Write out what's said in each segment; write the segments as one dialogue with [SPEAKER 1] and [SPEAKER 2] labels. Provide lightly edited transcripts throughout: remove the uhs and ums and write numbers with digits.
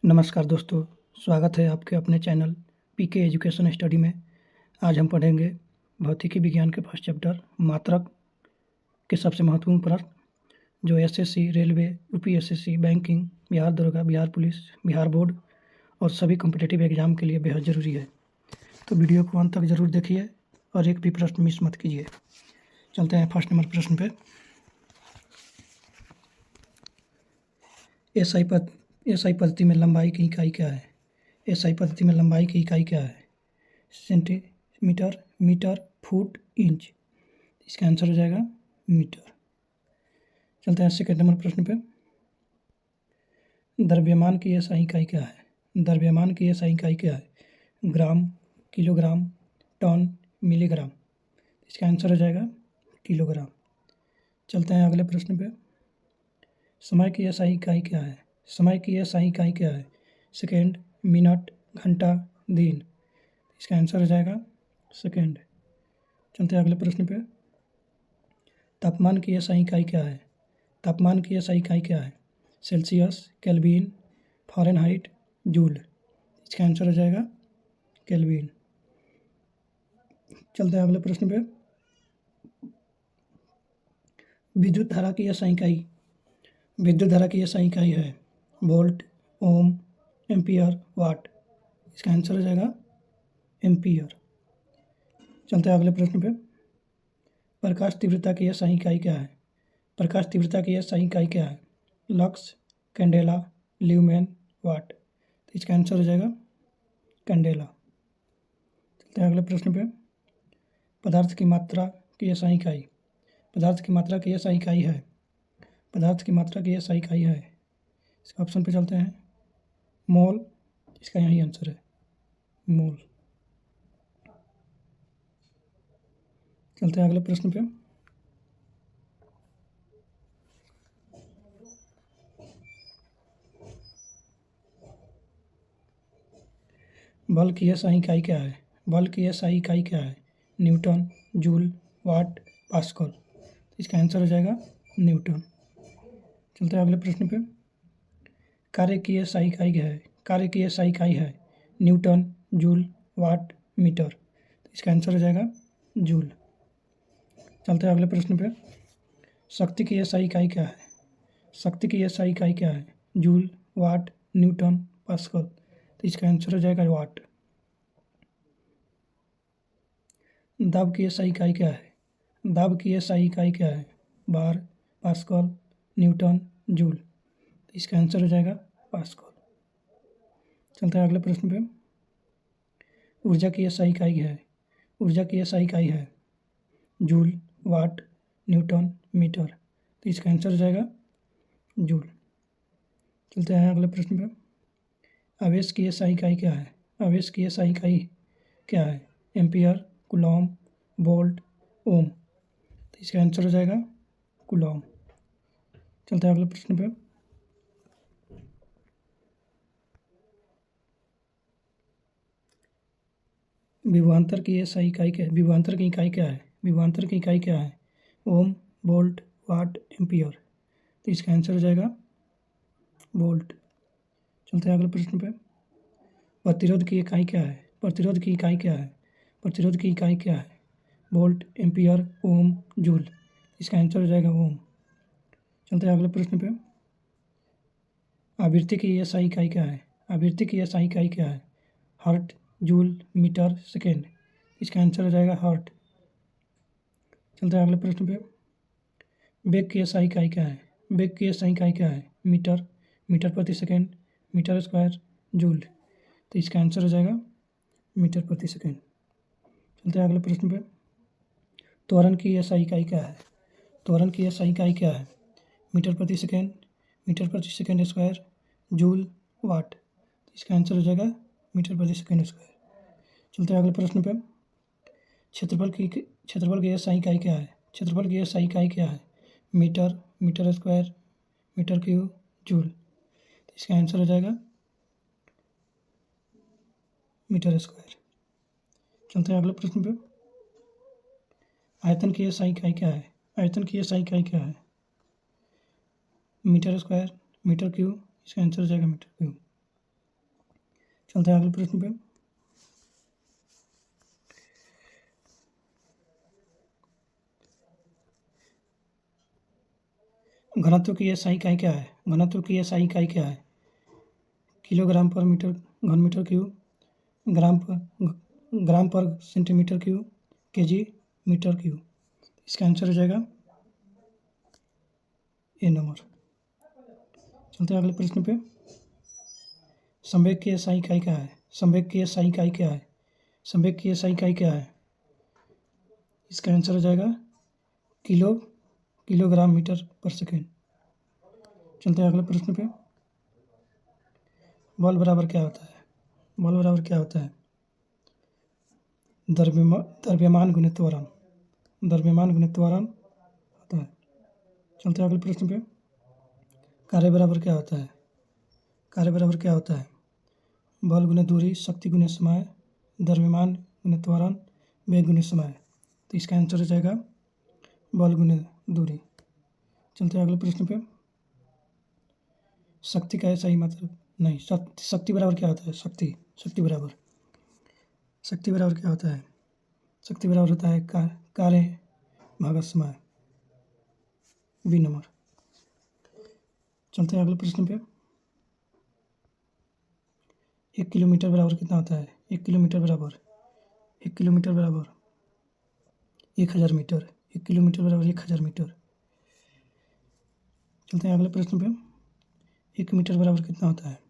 [SPEAKER 1] नमस्कार दोस्तों, स्वागत है आपके अपने चैनल पीके एजुकेशन स्टडी में। आज हम पढ़ेंगे भौतिकी विज्ञान के फर्स्ट चैप्टर मात्रक के सबसे महत्वपूर्ण प्रश्न जो SSC, railway, UPSC, banking, Bihar दरोगा, बिहार पुलिस, बिहार बोर्ड और सभी कॉम्पिटिटिव एग्जाम के लिए बेहद ज़रूरी है। तो वीडियो को अंत तक ज़रूर देखिए और एक भी प्रश्न मिस मत कीजिए। चलते हैं फर्स्ट नंबर प्रश्न पे। एसआई पद्धति में लंबाई की इकाई क्या है? एसआई पद्धति में लंबाई की इकाई क्या है? Centimetre, metre, foot, inch. इसका आंसर हो जाएगा मीटर। चलते हैं सेकंड नंबर प्रश्न पे। द्रव्यमान की एसआई इकाई क्या है? द्रव्यमान की एसआई इकाई क्या है? ग्राम, किलोग्राम, टन, मिलीग्राम। इसका आंसर हो जाएगा किलोग्राम। चलते हैं अगले प्रश्न पे। समय की एसआई इकाई क्या है? समय की एसआई इकाई क्या है? सेकेंड, मिनट, घंटा, दिन। इसका आंसर हो जाएगा सेकेंड। चलते हैं अगले प्रश्न पे। तापमान की एसआई इकाई क्या है? तापमान की एसआई इकाई क्या है? Celsius, kelvin, Fahrenheit, joule. इसका आंसर हो जाएगा केल्विन। चलते हैं अगले प्रश्न पे। विद्युत धारा की एसआई इकाई है वोल्ट, ओम, एम्पियर, वाट। इसका आंसर हो जाएगा एम्पियर। चलते हैं अगले प्रश्न पे। प्रकाश तीव्रता की एसआई इकाई क्या है? प्रकाश तीव्रता की एसआई इकाई क्या है? लक्स, कैंडेला, ल्यूमेन, वाट। तो इसका आंसर हो जाएगा कैंडेला। चलते हैं अगले प्रश्न पे। पदार्थ की मात्रा की एसआई इकाई है। पदार्थ की मात्रा की एसआई इकाई है। इसका ऑप्शन पे चलते हैं। मोल। इसका यही आंसर है मोल। चलते हैं अगले प्रश्न पे। बल की एसआई इकाई क्या है? बल की एसआई इकाई क्या है? न्यूटन, जूल, वाट, पास्कल। इसका आंसर हो जाएगा न्यूटन। चलते हैं अगले प्रश्न पे। कार्य की एसआई इकाई क्या है? कार्य की एसआई इकाई है न्यूटन, जूल, वाट, मीटर। इसका आंसर हो जाएगा जूल। चलते हैं अगले प्रश्न पे। शक्ति की एसआई इकाई क्या है? शक्ति की एसआई इकाई क्या है? जूल, वाट, न्यूटन, पास्कल। तो इसका आंसर हो जाएगा वाट। दाब की एसआई इकाई क्या है? दाब की एसआई इकाई क्या है? बार, पास्कल, न्यूटन, जूल। तो इसका आंसर हो जाएगा पास्कल। चलते हैं अगले प्रश्न पे। ऊर्जा की एसआई इकाई है ऊर्जा की एसआई इकाई है जूल, वाट, न्यूटन, मीटर। तो इसका आंसर हो जाएगा जूल। चलते हैं अगले प्रश्न पे। आवेश की एसआई इकाई क्या है? आवेश की एसआई इकाई क्या है? एम्पियर, कूलॉम, वोल्ट, ओम। तो इसका आंसर हो जाएगा कूलॉम। चलते हैं अगले प्रश्न पे। विभवांतर की एसआई इकाई क्या है? विभवांतर की इकाई क्या है? विभवांतर की इकाई क्या है? ओम, वोल्ट, वाट, एम्पियर। तो इसका आंसर हो जाएगा वोल्ट। चलते हैं अगले प्रश्न पे। प्रतिरोध की इकाई क्या है? प्रतिरोध की इकाई क्या है? प्रतिरोध की इकाई क्या है? वोल्ट, एम्पियर, ओम, जूल। इसका आंसर हो जाएगा ओम। चलते हैं अगले प्रश्न पे। आवृत्ति की एसआई इकाई क्या है? आवृत्ति की एसआई इकाई क्या है? Hertz, joule, metre, second. इसका आंसर हो जाएगा हर्ट। चलते हैं अगले प्रश्न पे। वेग की एसआई इकाई क्या है? वेग की एसआई इकाई क्या है? मीटर, मीटर प्रति सेकेंड, मीटर स्क्वायर, जूल। तो इसका आंसर हो जाएगा मीटर प्रति सेकेंड। चलते हैं अगले प्रश्न पे। त्वरण की एसआई इकाई क्या है? त्वरण की एसआई इकाई क्या है? मीटर प्रति सेकेंड, मीटर प्रति सेकेंड स्क्वायर, जूल, वाट। इसका आंसर हो जाएगा मीटर प्रति सेकेंड स्क्वायर। चलते हैं अगले प्रश्न पे। क्षेत्रफल की एसआई इकाई क्या है? क्षेत्रफल की एसआई इकाई क्या है? Metre, metre square, metre cube, joule. इसका आंसर हो जाएगा मीटर स्क्वायर। चलते हैं अगले प्रश्न पे। आयतन की एसआई इकाई क्या है? आयतन की एसआई इकाई क्या है? Metre square, metre cube. इसका आंसर हो जाएगा मीटर क्यूब। चलते हैं अगले प्रश्न पे। घनत्व की SI इकाई क्या है? घनत्व की SI इकाई क्या है? किलोग्राम पर मीटर घन metre cube, gram per centimetre cube, kg metre cube. इसका आंसर हो जाएगा ए नंबर। चलते हैं अगले प्रश्न पे। संवेग की SI इकाई क्या है? संवेग की SI इकाई क्या है? संवेग की SI इकाई क्या है? इसका आंसर हो जाएगा किलोग्राम मीटर पर सेकेंड। चलते हैं अगले प्रश्न पे। बल बराबर क्या होता है? बल बराबर क्या होता है? द्रव्यमान गुणित त्वरण। द्रव्यमान गुणित त्वरण होता है। चलते हैं अगले प्रश्न पे। कार्य बराबर क्या होता है? कार्य बराबर क्या होता है? बल गुणित दूरी, शक्ति गुणित समय, द्रव्यमान गुणित त्वरण, वेग गुणित समय। तो इसका आंसर हो जाएगा बल गुणित दूरी। चलते हैं अगले प्रश्न पे। शक्ति का सही मतलब नहीं, शक्ति बराबर क्या होता है? शक्ति बराबर क्या होता है? शक्ति बराबर होता है कार्य भागत समय, बी नंबर। चलते हैं अगले प्रश्न पे। 1 किलोमीटर बराबर कितना होता है? 1 किलोमीटर बराबर 1000 मीटर। 1 किलोमीटर बराबर 1000 मीटर। चलते हैं अगले प्रश्न पे। 1 मीटर बराबर कितना होता है?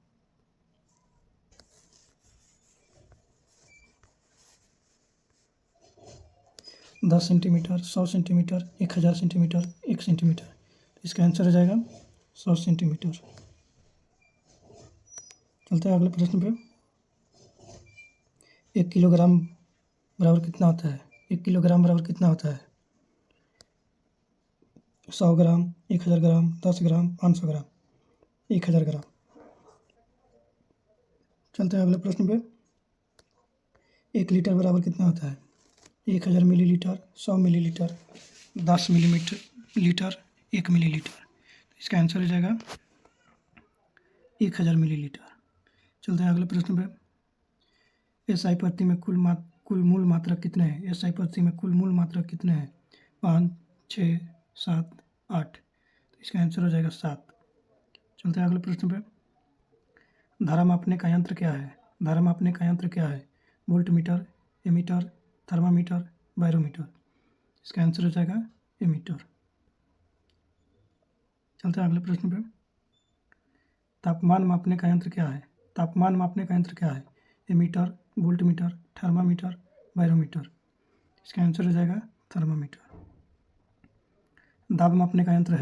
[SPEAKER 1] 10 सेंटीमीटर, 100 सेंटीमीटर, 1000 सेंटीमीटर, 1 सेंटीमीटर। इसका आंसर हो जाएगा 100 सेंटीमीटर। चलते हैं अगले प्रश्न पे। 1 किलोग्राम बराबर कितना होता है? 1 किलोग्राम बराबर कितना होता है? 100 ग्राम, 1000 ग्राम, 10 ग्राम, 500 ग्राम, 1000 ग्राम। चलते हैं अगले प्रश्न पे। 1 लीटर बराबर कितना होता है? 1000 मिलीलीटर, 100 मिलीलीटर, 10 लीटर, 1 मिलीलीटर। इसका आंसर हो जाएगा 1000 मिलीलीटर। चलते हैं अगले प्रश्न पे। SI पद्धति में कुल मूल मात्रक कितने हैं? SI पद्धति में कुल मूल मात्रक कितने हैं? 5, 6, 7, 8। तो इसका आंसर हो जाएगा 7। चलते हैं अगले प्रश्न पे। धारा मापने का यंत्र क्या है? धारा मापने का यंत्र क्या है? Voltmeter, ammeter, thermometer, barometer. इसका आंसर हो जाएगा एमीटर। चलते हैं अगले प्रश्न पे। तापमान मापने का यंत्र क्या है? तापमान मापने का यंत्र क्या है? Ammeter, voltmeter, thermometer, barometer. इसका आंसर हो जाएगा थर्मामीटर। दाब मापने का यंत्र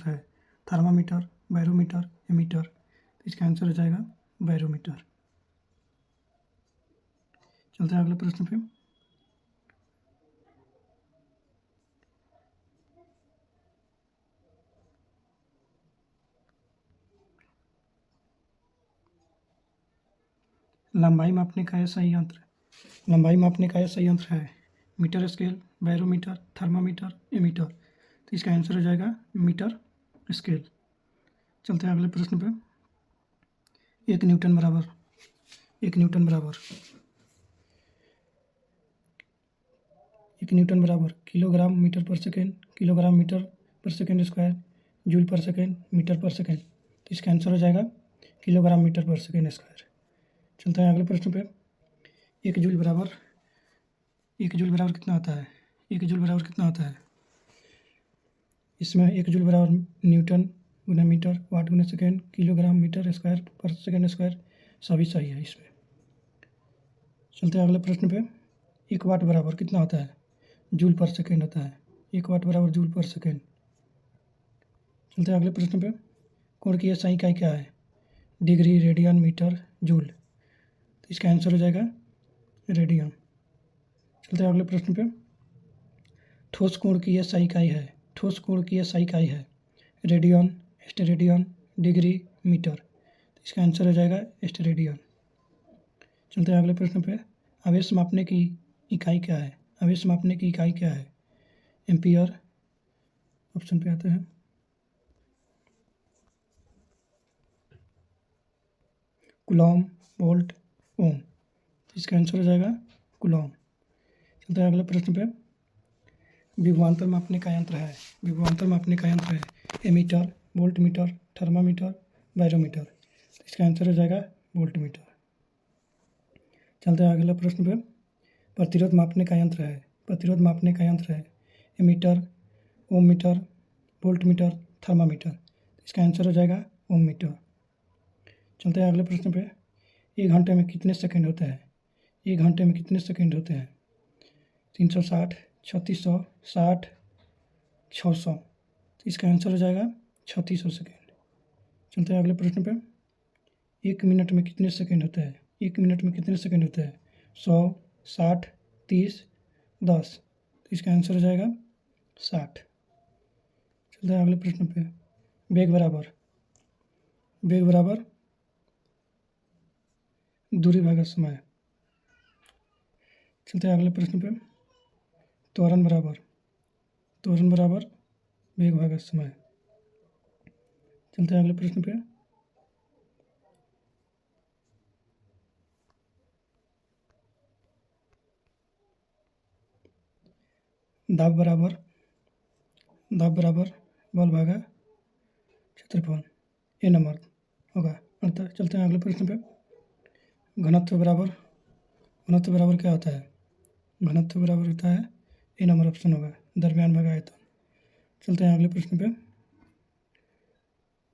[SPEAKER 1] है थर्मामीटर, बैरोमीटर, एमीटर। इसका आंसर हो जाएगा बैरोमीटर। चलते हैं अगले प्रश्न पे। लंबाई मापने का सही यंत्र है metre scale, barometer, thermometer, ammeter. तो इसका आंसर हो जाएगा मीटर स्केल। चलते हैं अगले प्रश्न पे। 1 न्यूटन बराबर kilogram metre per second square, joule per second, metre per second. तो इसका आंसर हो जाएगा kilogram metre per second square. चलते हैं अगले प्रश्न पे। 1 जूल बराबर कितना होता है? 1 जूल बराबर कितना होता है? इसमें 1 जूल बराबर न्यूटन गुना मीटर, वाट गुना सेकेंड, किलोग्राम मीटर स्क्वायर पर सेकेंड स्क्वायर सभी सही है इसमें। चलते हैं अगले प्रश्न पे। 1 वाट बराबर कितना होता है? जूल पर सेकेंड होता है। 1 वाट बराबर जूल पर सेकेंड। चलते हैं अगले प्रश्न पे। कोण की SI इकाई क्या है? Degree, radian, metre, joule. तो इसका आंसर हो जाएगा रेडियन। चलते हैं अगले प्रश्न पे। ठोस कोण की SI इकाई है रेडियन, स्टेरेडियन, डिग्री, मीटर। तो इसका आंसर हो जाएगा स्टेरेडियन। चलते हैं अगले प्रश्न पे। आवेश मापने की इकाई क्या है? एम्पियर ऑप्शन पे आते हैं। कूलॉम, वोल्ट, ओम। तो इसका आंसर हो जाएगा कूलॉम। चलते हैं अगले प्रश्न पे। विभवांतर मापने का यंत्र है। विभवांतर मापने का यंत्र है एमीटर, वोल्टमीटर, थर्मामीटर, बैरोमीटर। तो इसका आंसर हो जाएगा वोल्टमीटर। चलते हैं अगले प्रश्न पे। प्रतिरोध मापने का यंत्र है। प्रतिरोध मापने का यंत्र है एमीटर, ओममीटर, वोल्टमीटर, थर्मामीटर। इसका आंसर हो जाएगा ओममीटर। चलते हैं अगले प्रश्न पे। एक घंटे में कितने सेकंड होते हैं? एक घंटे में कितने सेकंड होते हैं? 360, 3600, 60, 600। तो इसका आंसर हो जाएगा 3600 सेकेंड। चलते हैं अगले प्रश्न पे। एक मिनट में कितने सेकंड होते हैं? एक मिनट में कितने सेकंड होते हैं? 100, 60, 30, 10। तो इसका आंसर हो जाएगा 60। चलते हैं अगले प्रश्न पे। वेग बराबर दूरी भागा समय। चलते हैं अगले प्रश्न पे। त्वरण बराबर वेग भागा समय। चलते हैं अगले प्रश्न पे। दाब बराबर बल भागा क्षेत्रफल, ये नंबर होगा। अतः चलते हैं अगले प्रश्न पे। घनत्व बराबर क्या होता है? घनत्व बराबर होता है, ये नंबर ऑप्शन होगा, दरमियान भागा आयतन। चलते हैं अगले प्रश्न पे।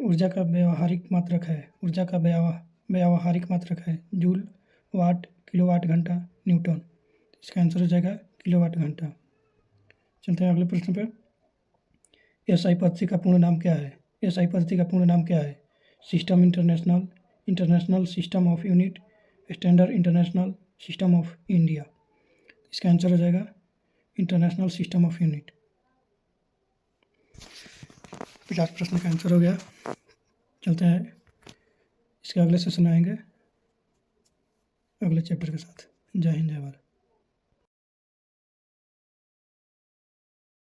[SPEAKER 1] ऊर्जा का व्यावहारिक मात्रक है जूल, वाट, किलोवाट घंटा, न्यूटन। इसका आंसर हो जाएगा किलोवाट घंटा। चलते हैं अगले प्रश्न पे। एसआई पद्धति का पूर्ण नाम क्या है? एसआई पद्धति का पूर्ण नाम क्या है? System international, international system of unit, standard international system of India. इसका आंसर हो जाएगा इंटरनेशनल सिस्टम ऑफ यूनिट। 50 प्रश्न का आंसर हो गया। चलते हैं इसके अगले सेशन में आएंगे अगले चैप्टर के साथ। जय हिंद, जय भारत।